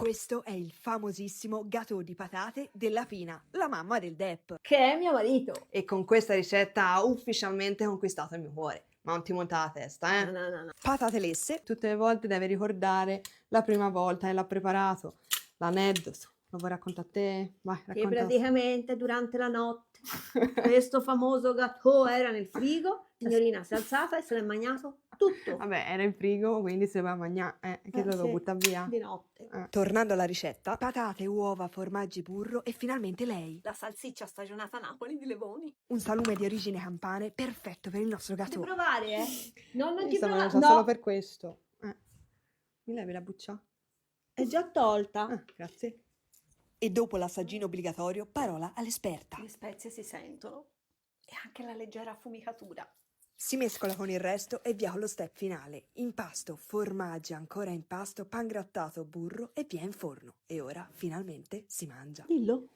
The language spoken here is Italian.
Questo è il famosissimo gâteau di patate della Pina, la mamma del Depp. Che è mio marito. E con questa ricetta ha ufficialmente conquistato il mio cuore. Ma non ti monta la testa, eh? No. Patate lesse, Tutte le volte deve ricordare la prima volta che l'ha preparato, l'aneddoto. Lo vuoi raccontare a te? Vai, Che racconta. praticamente durante la notte questo famoso gâteau era nel frigo, signorina si è alzata e se l'è mangiato tutto. Vabbè, era in frigo, quindi si doveva mangiare, che lo devo Sì, buttare via. di notte. tornando alla ricetta, patate, uova, formaggi, burro e finalmente lei. La salsiccia stagionata a Napoli di Levoni. Un salume di origine campane perfetto per il nostro Devi gâteau. provare, Non Io ci sto provare. mangiando solo per questo. Mi levi la buccia? È già tolta. Grazie. E dopo l'assaggino obbligatorio, parola all'esperta. Le spezie si sentono e anche la leggera affumicatura. Si mescola con il resto e via con lo step finale. Impasto, formaggi, ancora impasto, pangrattato, burro e via in forno. E ora finalmente si mangia. Dillo.